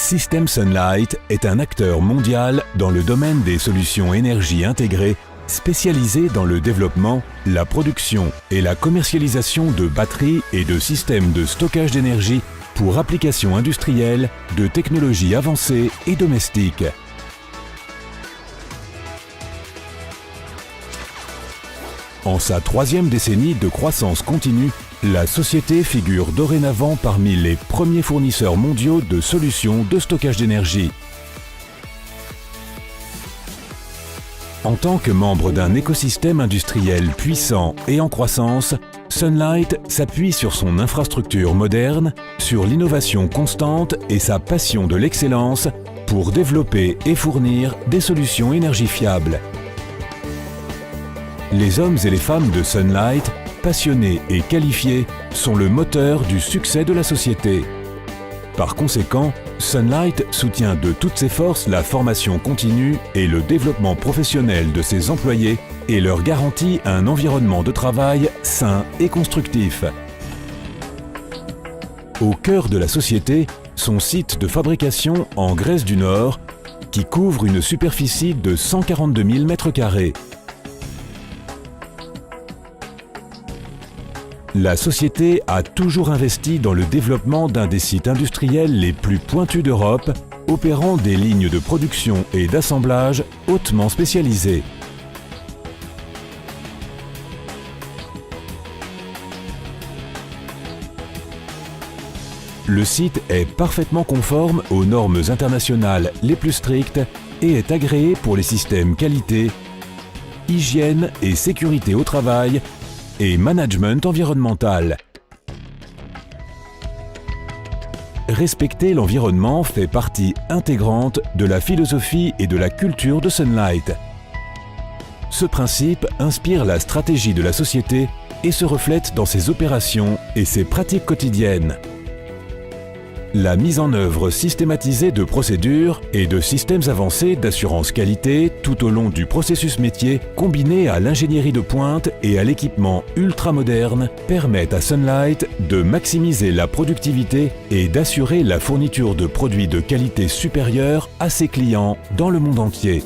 System Sunlight est un acteur mondial dans le domaine des solutions énergie intégrées, spécialisé dans le développement, la production et la commercialisation de batteries et de systèmes de stockage d'énergie pour applications industrielles, de technologies avancées et domestiques. En sa troisième décennie de croissance continue, la société figure dorénavant parmi les premiers fournisseurs mondiaux de solutions de stockage d'énergie. En tant que membre d'un écosystème industriel puissant et en croissance, Sunlight s'appuie sur son infrastructure moderne, sur l'innovation constante et sa passion de l'excellence pour développer et fournir des solutions énergie fiables. Les hommes et les femmes de Sunlight, passionnés et qualifiés, sont le moteur du succès de la société. Par conséquent, Sunlight soutient de toutes ses forces la formation continue et le développement professionnel de ses employés et leur garantit un environnement de travail sain et constructif. Au cœur de la société, son site de fabrication en Grèce du Nord, qui couvre une superficie de 142 000 m². La société a toujours investi dans le développement d'un des sites industriels les plus pointus d'Europe, opérant des lignes de production et d'assemblage hautement spécialisées. Le site est parfaitement conforme aux normes internationales les plus strictes et est agréé pour les systèmes qualité, hygiène et sécurité au travail et management environnemental. Respecter l'environnement fait partie intégrante de la philosophie et de la culture de Sunlight. Ce principe inspire la stratégie de la société et se reflète dans ses opérations et ses pratiques quotidiennes. La mise en œuvre systématisée de procédures et de systèmes avancés d'assurance qualité tout au long du processus métier, combinée à l'ingénierie de pointe et à l'équipement ultra-moderne, permettent à Sunlight de maximiser la productivité et d'assurer la fourniture de produits de qualité supérieure à ses clients dans le monde entier.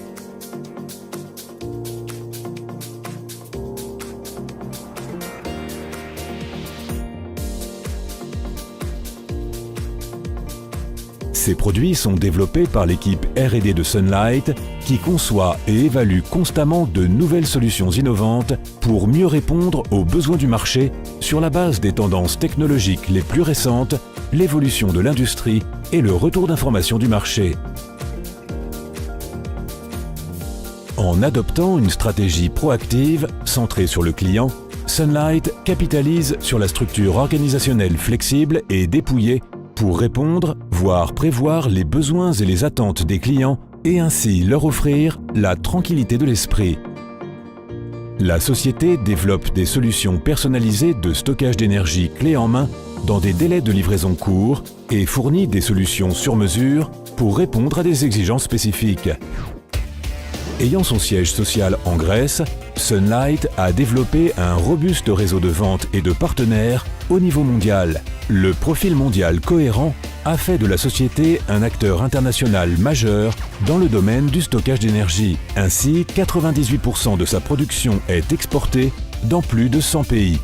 Ces produits sont développés par l'équipe R&D de Sunlight qui conçoit et évalue constamment de nouvelles solutions innovantes pour mieux répondre aux besoins du marché sur la base des tendances technologiques les plus récentes, l'évolution de l'industrie et le retour d'information du marché. En adoptant une stratégie proactive centrée sur le client, Sunlight capitalise sur la structure organisationnelle flexible et dépouillée pour répondre, voire prévoir les besoins et les attentes des clients et ainsi leur offrir la tranquillité de l'esprit. La société développe des solutions personnalisées de stockage d'énergie clé en main dans des délais de livraison courts et fournit des solutions sur mesure pour répondre à des exigences spécifiques. Ayant son siège social en Grèce, Sunlight a développé un robuste réseau de vente et de partenaires au niveau mondial. Le profil mondial cohérent a fait de la société un acteur international majeur dans le domaine du stockage d'énergie. Ainsi, 98% de sa production est exportée dans plus de 100 pays.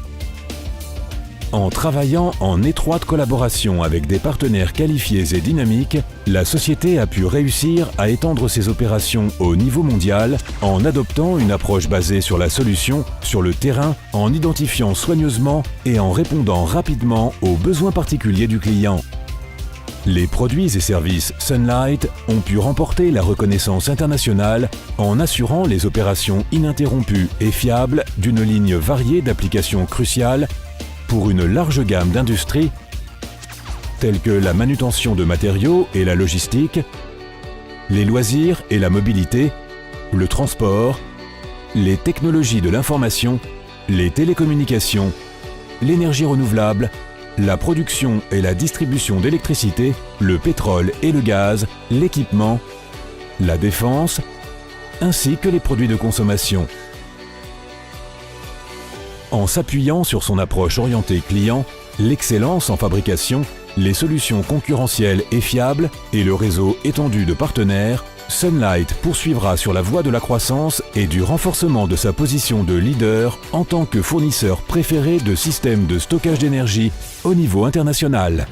En travaillant en étroite collaboration avec des partenaires qualifiés et dynamiques, la société a pu réussir à étendre ses opérations au niveau mondial en adoptant une approche basée sur la solution, sur le terrain, en identifiant soigneusement et en répondant rapidement aux besoins particuliers du client. Les produits et services Sunlight ont pu remporter la reconnaissance internationale en assurant les opérations ininterrompues et fiables d'une ligne variée d'applications cruciales pour une large gamme d'industries telles que la manutention de matériaux et la logistique, les loisirs et la mobilité, le transport, les technologies de l'information, les télécommunications, l'énergie renouvelable, la production et la distribution d'électricité, le pétrole et le gaz, l'équipement, la défense, ainsi que les produits de consommation. En s'appuyant sur son approche orientée client, l'excellence en fabrication les solutions concurrentielles et fiables et le réseau étendu de partenaires, Sunlight poursuivra sur la voie de la croissance et du renforcement de sa position de leader en tant que fournisseur préféré de systèmes de stockage d'énergie au niveau international.